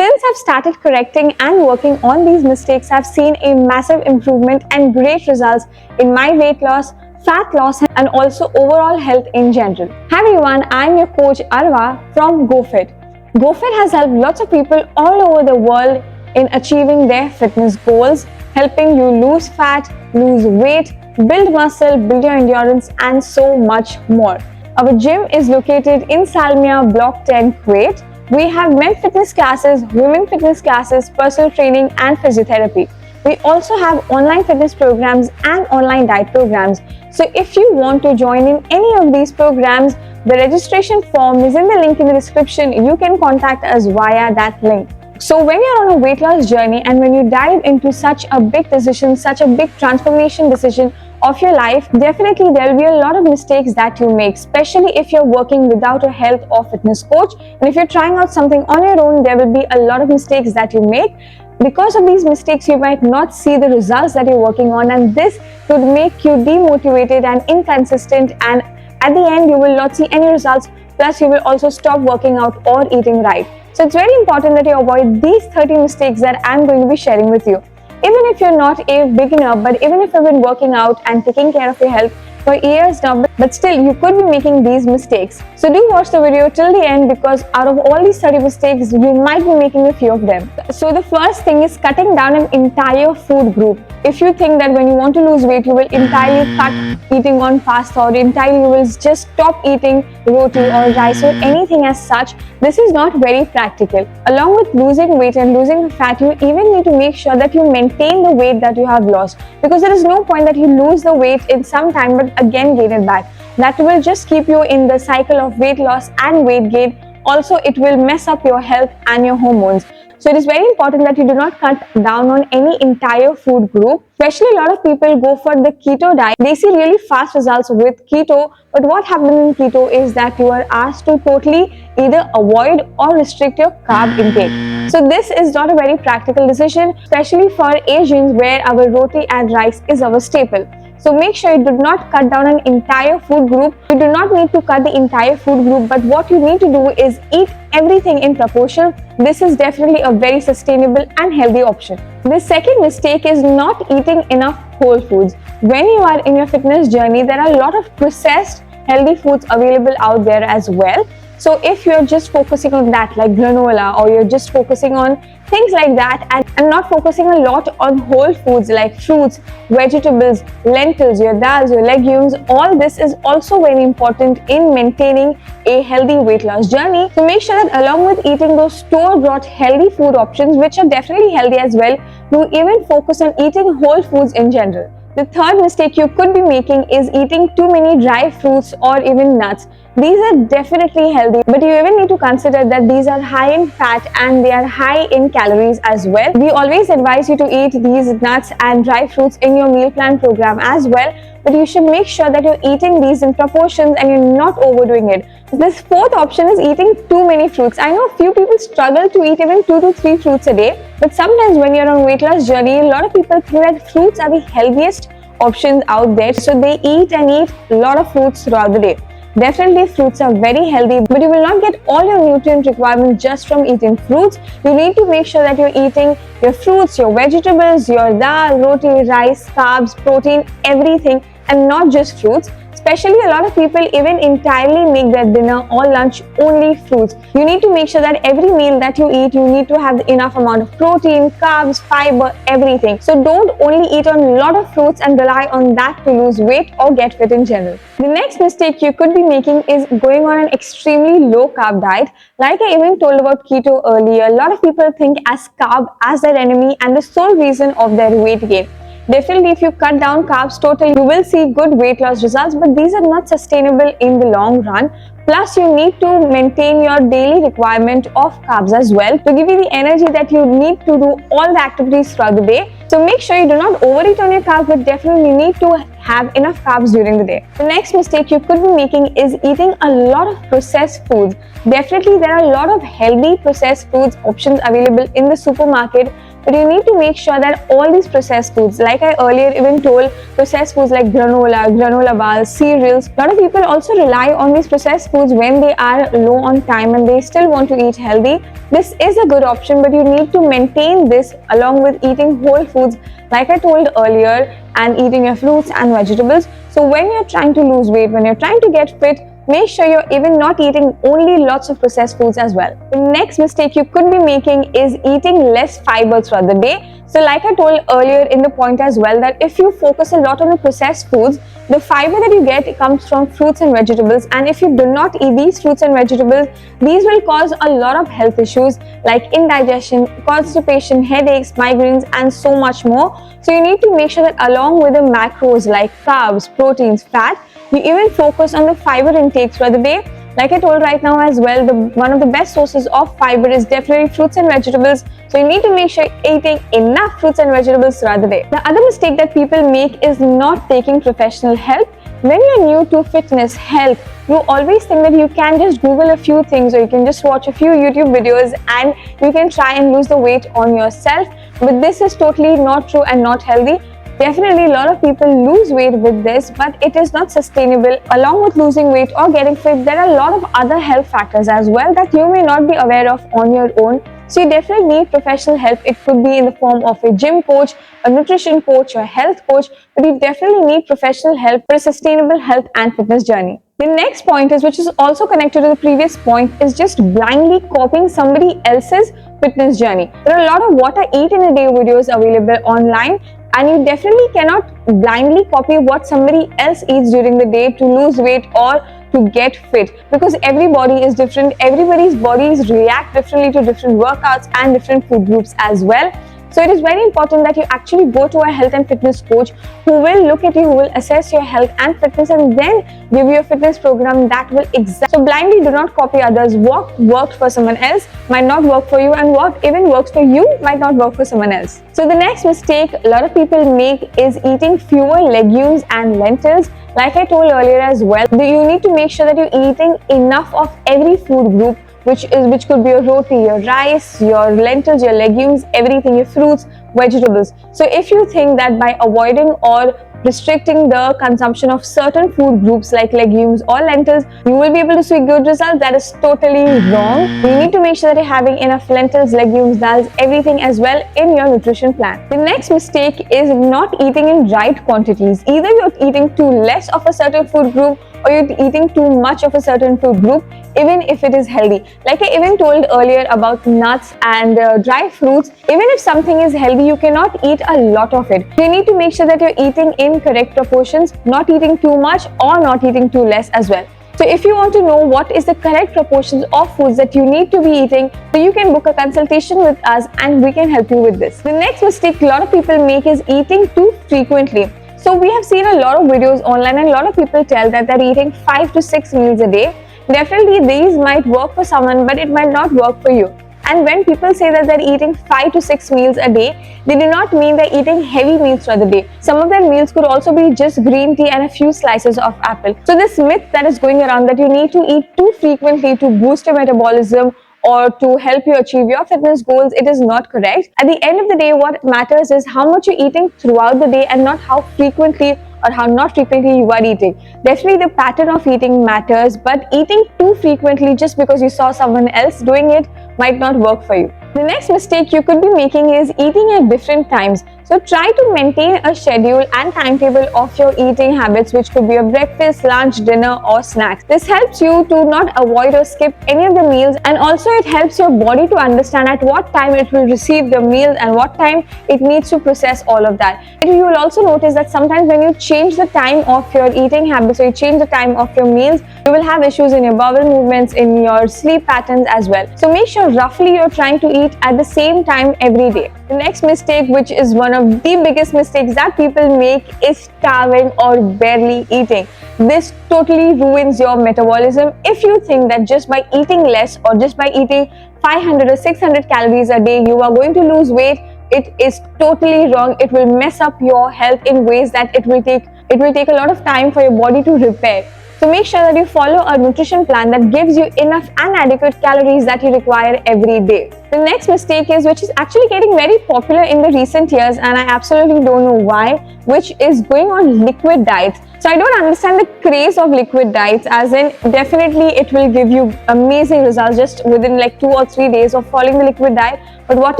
Since I've started correcting and working on these mistakes, I've seen a massive improvement and great results in my weight loss, fat loss, and also overall health in general. Hi everyone, I'm your coach Arwa from GoFit. GoFit has helped lots of people all over the world in achieving their fitness goals, helping you lose fat, lose weight, build muscle, build your endurance, and so much more. Our gym is located in Salmia, Block 10, Kuwait. We have men fitness classes, women fitness classes, personal training, and physiotherapy. We also have online fitness programs and online diet programs. So if you want to join in any of these programs, the registration form is in the link in the description. You can contact us via that link. So when you're on a weight loss journey and when you dive into such a big decision, such a big transformation decision of your life, definitely there will be a lot of mistakes that you make, especially if you're working without a health or fitness coach. And if you're trying out something on your own, there will be a lot of mistakes that you make. Because of these mistakes, you might not see the results that you're working on, and this could make you demotivated and inconsistent, and at the end you will not see any results, plus you will also stop working out or eating right. So it's very important that you avoid these 30 mistakes that I'm going to be sharing with you. Even if you're not a beginner, but even if you've been working out and taking care of your health for years now, but still you could be making these mistakes. So do watch the video till the end, because out of all these 30 mistakes, you might be making a few of them. So the first thing is cutting down an entire food group. If you think that when you want to lose weight, you will entirely cut eating on pasta, or entirely you will just stop eating roti or rice or anything as such, this is not very practical. Along with losing weight and losing fat, you even need to make sure that you maintain the weight that you have lost, because there is no point that you lose the weight in some time but again gain it back. That will just keep you in the cycle of weight loss and weight gain. Also, it will mess up your health and your hormones. So it is very important that you do not cut down on any entire food group. Especially a lot of people go for the keto diet. They see really fast results with keto, but what happens in keto is that you are asked to totally either avoid or restrict your carb intake. So this is not a very practical decision, especially for Asians where our roti and rice is our staple. So make sure you do not cut down an entire food group. You do not need to cut the entire food group, but what you need to do is eat everything in proportion. This is definitely a very sustainable and healthy option. The second mistake is not eating enough whole foods. When you are in your fitness journey, there are a lot of processed healthy foods available out there as well. So if you're just focusing on that, like granola, or you're just focusing on things like that and not focusing a lot on whole foods like fruits, vegetables, lentils, your dals, your legumes, all this is also very important in maintaining a healthy weight loss journey. So make sure that along with eating those store-bought healthy food options, which are definitely healthy as well, you even focus on eating whole foods in general. The third mistake you could be making is eating too many dry fruits or even nuts. These are definitely healthy, but you even need to consider that these are high in fat and they are high in calories as well. We always advise you to eat these nuts and dry fruits in your meal plan program as well, but you should make sure that you're eating these in proportions and you're not overdoing it. This fourth option is eating too many fruits. I know few people struggle to eat even 2 to 3 fruits a day, but sometimes when you're on weight loss journey, a lot of people think that fruits are the healthiest options out there, so they eat a lot of fruits throughout the day. Definitely fruits are very healthy, but you will not get all your nutrient requirements just from eating fruits. You need to make sure that you're eating your fruits, your vegetables, your dal, roti, rice, carbs, protein, everything, and not just fruits. Especially a lot of people even entirely make their dinner or lunch only fruits. You need to make sure that every meal that you eat, you need to have enough amount of protein, carbs, fiber, everything. So don't only eat on a lot of fruits and rely on that to lose weight or get fit in general. The next mistake you could be making is going on an extremely low carb diet. Like I even told about keto earlier, a lot of people think as carb as their enemy and the sole reason of their weight gain. Definitely, if you cut down carbs totally, you will see good weight loss results, but these are not sustainable in the long run. Plus, you need to maintain your daily requirement of carbs as well to give you the energy that you need to do all the activities throughout the day. So make sure you do not overeat on your carbs, but definitely you need to have enough carbs during the day. The next mistake you could be making is eating a lot of processed foods. Definitely there are a lot of healthy processed foods options available in the supermarket, but you need to make sure that all these processed foods, like I earlier even told, processed foods like granola bars, cereals, a lot of people also rely on these processed foods when they are low on time and they still want to eat healthy. This is a good option, but you need to maintain this along with eating whole foods like I told earlier, and eating your fruits and vegetables. So when you're trying to lose weight, when you're trying to get fit, make sure you're even not eating only lots of processed foods as well. The next mistake you could be making is eating less fiber throughout the day. So like I told earlier in the point as well, that if you focus a lot on the processed foods, the fiber that you get comes from fruits and vegetables, and if you do not eat these fruits and vegetables, these will cause a lot of health issues like indigestion, constipation, headaches, migraines, and so much more. So you need to make sure that along with the macros like carbs, proteins, fat, you even focus on the fiber intake throughout the day. Like I told right now as well, one of the best sources of fiber is definitely fruits and vegetables. So you need to make sure you're eating enough fruits and vegetables throughout the day. The other mistake that people make is not taking professional help. When you're new to fitness, health, you always think that you can just Google a few things or you can just watch a few YouTube videos and you can try and lose the weight on yourself. But this is totally not true and not healthy. Definitely a lot of people lose weight with this, but it is not sustainable. Along with losing weight or getting fit, there are a lot of other health factors as well that you may not be aware of on your own. So you definitely need professional help. It could be in the form of a gym coach, a nutrition coach, or a health coach, but you definitely need professional help for a sustainable health and fitness journey. The next point is, which is also connected to the previous point, is just blindly copying somebody else's fitness journey. There are a lot of what I eat in a day videos available online, and you definitely cannot blindly copy what somebody else eats during the day to lose weight or to get fit, because every body is different. Everybody's bodies react differently to different workouts and different food groups as well. So it is very important that you actually go to a health and fitness coach who will look at you, who will assess your health and fitness, and then give you a fitness program that will So blindly do not copy others. What worked for someone else might not work for you, and what even works for you might not work for someone else. So the next mistake a lot of people make is eating fewer legumes and lentils. Like I told earlier as well, you need to make sure that you're eating enough of every food group, which could be your roti, your rice, your lentils, your legumes, everything, your fruits, vegetables. So if you think that by avoiding or restricting the consumption of certain food groups like legumes or lentils, you will be able to see good results, that is totally wrong. You need to make sure that you're having enough lentils, legumes, dals, everything as well in your nutrition plan. The next mistake is not eating in right quantities. Either you're eating too less of a certain food group or you're eating too much of a certain food group, even if it is healthy. Like I even told earlier about nuts and dry fruits, even if something is healthy, you cannot eat a lot of it. You need to make sure that you're eating in correct proportions, not eating too much or not eating too less as well. So if you want to know what is the correct proportions of foods that you need to be eating, so you can book a consultation with us and we can help you with this. The next mistake a lot of people make is eating too frequently. So we have seen a lot of videos online and a lot of people tell that they're eating 5 to 6 meals a day. Definitely these might work for someone, but it might not work for you. And when people say that they're eating 5 to 6 meals a day, they do not mean they're eating heavy meals throughout the day. Some of their meals could also be just green tea and a few slices of apple. So this myth that is going around that you need to eat too frequently to boost your metabolism or to help you achieve your fitness goals, it is not correct. At the end of the day, what matters is how much you're eating throughout the day and not how frequently or how not frequently you are eating. Definitely the pattern of eating matters, but eating too frequently just because you saw someone else doing it might not work for you. The next mistake you could be making is eating at different times. So try to maintain a schedule and timetable of your eating habits, which could be a breakfast, lunch, dinner or snacks. This helps you to not avoid or skip any of the meals, and also it helps your body to understand at what time it will receive the meal and what time it needs to process all of that. And you will also notice that sometimes when you change the time of your eating habits or you change the time of your meals, you will have issues in your bowel movements, in your sleep patterns as well. So make sure roughly you're trying to eat at the same time every day. The next mistake, which is one of the biggest mistakes that people make, is starving or barely eating. This totally ruins your metabolism. If you think that just by eating less or just by eating 500 or 600 calories a day, you are going to lose weight, it is totally wrong. It will mess up your health in ways that it will take It will take a lot of time for your body to repair. So make sure that you follow a nutrition plan that gives you enough and adequate calories that you require every day. The next mistake is, which is actually getting very popular in the recent years, and I absolutely don't know why, which is going on liquid diets. So I don't understand the craze of liquid diets, as in definitely it will give you amazing results just within like 2 or 3 days of following the liquid diet. But what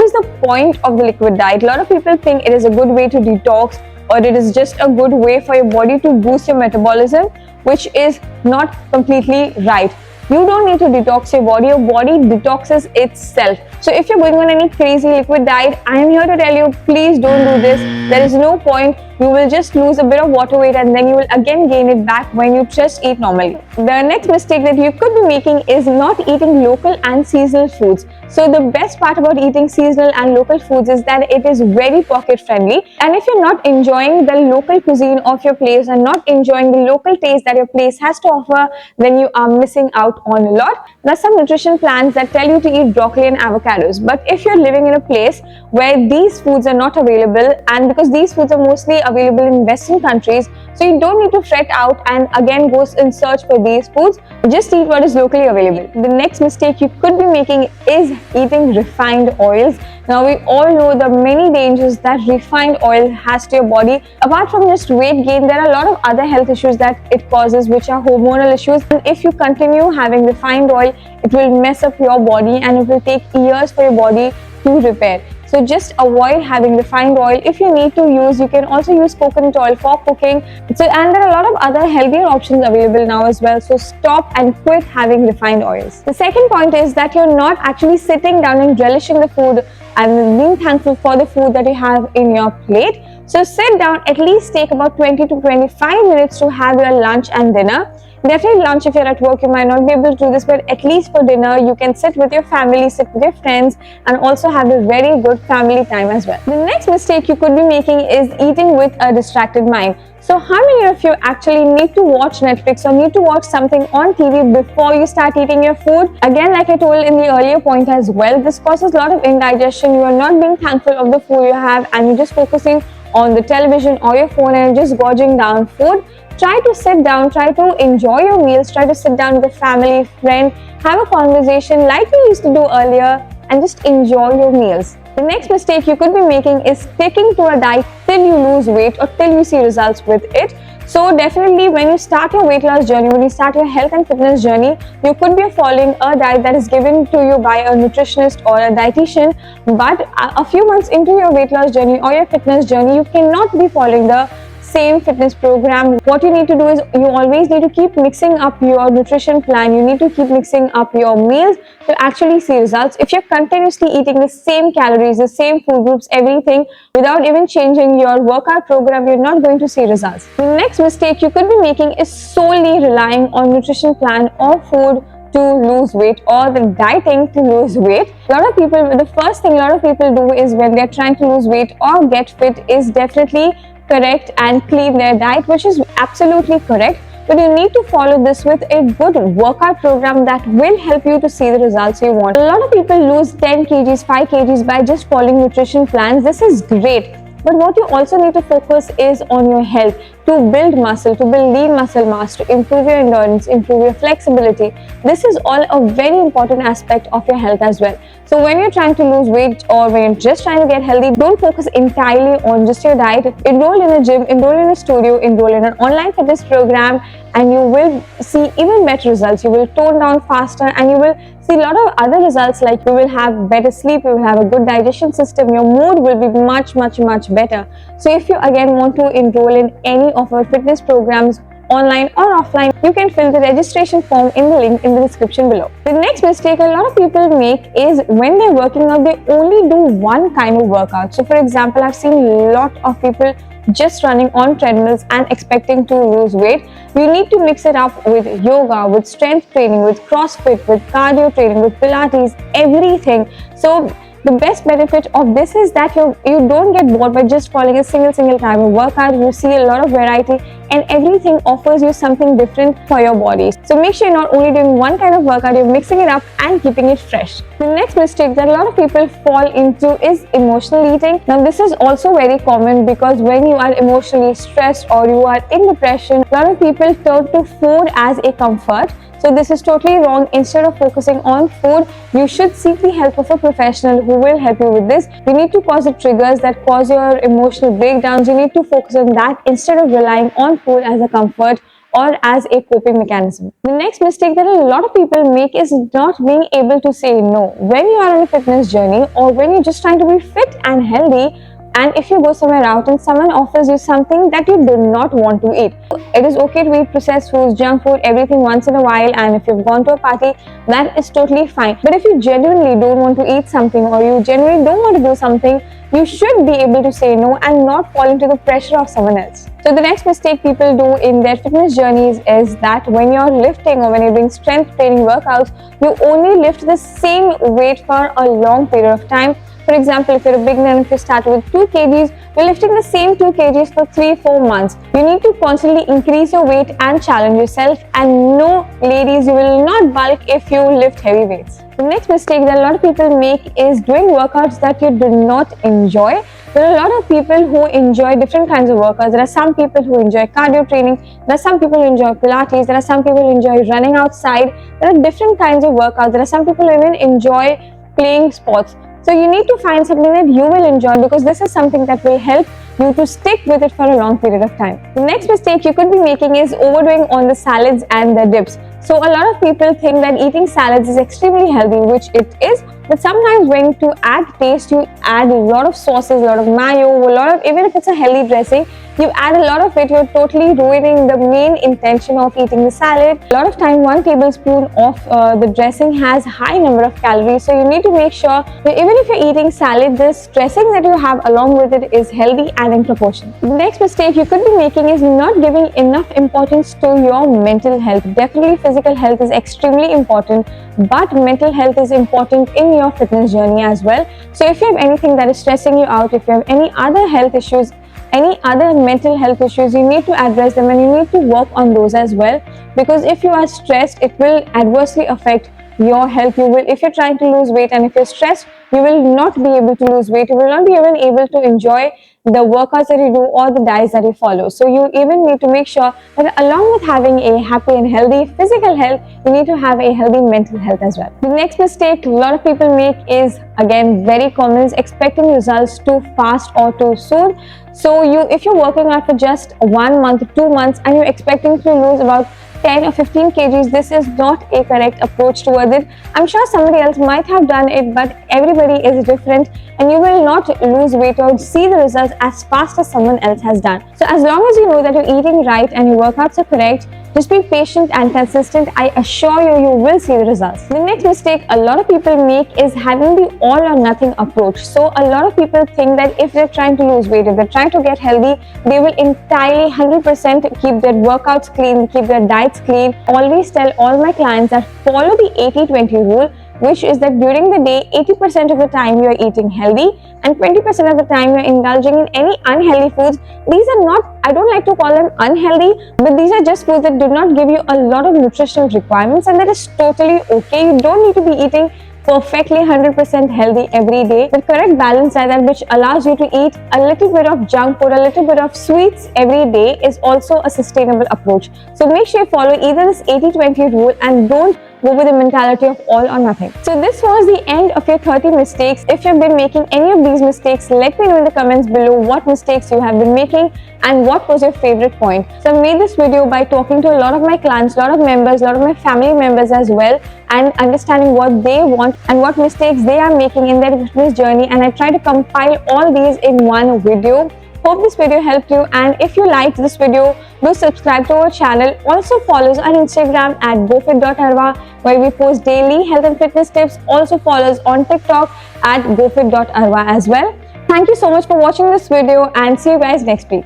is the point of the liquid diet? A lot of people think it is a good way to detox, or it is just a good way for your body to boost your metabolism, which is not completely right. You don't need to detox your body detoxes itself. So if you're going on any crazy liquid diet, I am here to tell you, please don't do this. There is no point. You will just lose a bit of water weight and then you will again gain it back when you just eat normally. The next mistake that you could be making is not eating local and seasonal foods. So the best part about eating seasonal and local foods is that it is very pocket friendly. And if you're not enjoying the local cuisine of your place and not enjoying the local taste that your place has to offer, then you are missing out on a lot. There are some nutrition plans that tell you to eat broccoli and avocados. But if you're living in a place where these foods are not available, and because these foods are mostly available in Western countries, so you don't need to fret out and again go in search for these foods. Just eat what is locally available. The next mistake you could be making is eating refined oils. Now we all know the many dangers that refined oil has to your body. Apart from just weight gain, there are a lot of other health issues that it causes, which are hormonal issues. And if you continue having refined oil, it will mess up your body and it will take years for your body to repair. So just avoid having refined oil. If you need to use, you can also use coconut oil for cooking. And there are a lot of other healthier options available now as well. So stop and quit having refined oils. The second point is that you're not actually sitting down and relishing the food and being thankful for the food that you have in your plate. So sit down, at least take about 20 to 25 minutes to have your lunch and dinner. Definitely lunch, if you're at work, you might not be able to do this, but at least for dinner, you can sit with your family, sit with your friends, and also have a very good family time as well. The next mistake you could be making is eating with a distracted mind. So how many of you actually need to watch Netflix or need to watch something on TV before you start eating your food? Again, like I told in the earlier point as well, this causes a lot of indigestion. You are not being thankful of the food you have and you're just focusing on the television or your phone and just gorging down food. Try to sit down, try to enjoy your meals, try to sit down with a family, friend, have a conversation like we used to do earlier and just enjoy your meals. The next mistake you could be making is sticking to a diet till you lose weight or till you see results with it. So definitely when you start your weight loss journey, when you start your health and fitness journey, you could be following a diet that is given to you by a nutritionist or a dietitian. But a few months into your weight loss journey or your fitness journey, you cannot be following the same fitness program. What you need to do is you always need to keep mixing up your nutrition plan. You need to keep mixing up your meals to actually see results. If you're continuously eating the same calories, the same food groups, everything without even changing your workout program, you're not going to see results. The next mistake you could be making is solely relying on nutrition plan or food to lose weight or the dieting to lose weight. The first thing a lot of people do is when they're trying to lose weight or get fit is definitely correct and clean their diet, which is absolutely correct. But you need to follow this with a good workout program that will help you to see the results you want. A lot of people lose 10 kgs, 5 kgs by just following nutrition plans. This is great. But what you also need to focus is on your health, to build muscle, to build lean muscle mass, to improve your endurance, improve your flexibility. This is all a very important aspect of your health as well. So when you're trying to lose weight or when you're just trying to get healthy, don't focus entirely on just your diet. Enroll in a gym, enroll in a studio, enroll in an online fitness program, and you will see even better results. You will tone down faster and you will see a lot of other results, like you will have better sleep, you will have a good digestion system, your mood will be much better. So if you again want to enroll in any of our fitness programs, online or offline, you can fill the registration form in the link in the description below. The next mistake a lot of people make is when they're working out, they only do one kind of workout. So for example, I've seen a lot of people just running on treadmills and expecting to lose weight. You need to mix it up with yoga, with strength training, with CrossFit, with cardio training, with Pilates, everything. So the best benefit of this is that you don't get bored by just following a single type of workout. You see a lot of variety and everything offers you something different for your body. So make sure you're not only doing one kind of workout, you're mixing it up and keeping it fresh. The next mistake that a lot of people fall into is emotional eating. Now this is also very common because when you are emotionally stressed or you are in depression, a lot of people turn to food as a comfort. So this is totally wrong. Instead of focusing on food, you should seek the help of a professional who will help you with this. You need to cause the triggers that cause your emotional breakdowns. You need to focus on that instead of relying on food as a comfort or as a coping mechanism. The next mistake that a lot of people make is not being able to say no. When you are on a fitness journey or when you're just trying to be fit and healthy, and if you go somewhere out and someone offers you something that you do not want to eat, it is okay to eat processed foods, junk food, everything once in a while, and if you've gone to a party, that is totally fine. But if you genuinely don't want to eat something or you genuinely don't want to do something, you should be able to say no and not fall into the pressure of someone else. So the next mistake people do in their fitness journeys is that when you're lifting or when you're doing strength training workouts, you only lift the same weight for a long period of time. For example, if you're a beginner and if you start with 2 kgs, you're lifting the same 2 kgs for 3-4 months. You need to constantly increase your weight and challenge yourself. And no, ladies, you will not bulk if you lift heavy weights. The next mistake that a lot of people make is doing workouts that you do not enjoy. There are a lot of people who enjoy different kinds of workouts. There are some people who enjoy cardio training. There are some people who enjoy Pilates. There are some people who enjoy running outside. There are different kinds of workouts. There are some people who even enjoy playing sports. So you need to find something that you will enjoy because this is something that will help you to stick with it for a long period of time. The next mistake you could be making is overdoing on the salads and the dips. So a lot of people think that eating salads is extremely healthy, which it is. But sometimes when to add taste, you add a lot of sauces, a lot of mayo, even if it's a healthy dressing, you add a lot of it, you're totally ruining the main intention of eating the salad. A lot of time, 1 tablespoon of the dressing has high number of calories. So you need to make sure that even if you're eating salad, this dressing that you have along with it is healthy and in proportion. The next mistake you could be making is not giving enough importance to your mental health. Definitely physical health is extremely important, but mental health is important in your fitness journey as well. So if you have anything that is stressing you out, if you have any other health issues, any other mental health issues, you need to address them and you need to work on those as well, because if you are stressed, it will adversely affect your health. If you're trying to lose weight and if you're stressed, you will not be able to lose weight. You will not be even able to enjoy the workouts that you do or the diets that you follow. So you even need to make sure that along with having a happy and healthy physical health, you need to have a healthy mental health as well. The next mistake a lot of people make is, again, very common, is expecting results too fast or too soon. So if you're working out for just 1 month, 2 months, and you're expecting to lose about 10 or 15 kgs, this is not a correct approach towards it. I'm sure somebody else might have done it, but everybody is different and you will not lose weight or see the results as fast as someone else has done. So as long as you know that you're eating right and your workouts are correct, just be patient and consistent. I assure you, you will see the results. The next mistake a lot of people make is having the all or nothing approach. So a lot of people think that if they're trying to lose weight, if they're trying to get healthy, they will entirely 100% keep their workouts clean, keep their diets clean. Always tell all my clients that follow the 80-20 rule, which is that during the day, 80% of the time you are eating healthy and 20% of the time you are indulging in any unhealthy foods. These are not, I don't like to call them unhealthy, but these are just foods that do not give you a lot of nutritional requirements, and that is totally okay. You don't need to be eating perfectly 100% healthy every day. The correct balance diet which allows you to eat a little bit of junk food, a little bit of sweets every day is also a sustainable approach. So make sure you follow either this 80-20 rule and don't go with the mentality of all or nothing. So this was the end of your 30 mistakes. If you've been making any of these mistakes, let me know in the comments below what mistakes you have been making and what was your favorite point. So I made this video by talking to a lot of my clients, a lot of members, a lot of my family members as well, and understanding what they want and what mistakes they are making in their fitness journey, and I try to compile all these in one video. Hope this video helped you, and if you liked this video, do subscribe to our channel. Also follow us on Instagram at GoFit.arva, where we post daily health and fitness tips. Also follow us on TikTok at GoFit.arva as well. Thank you so much for watching this video, and see you guys next week.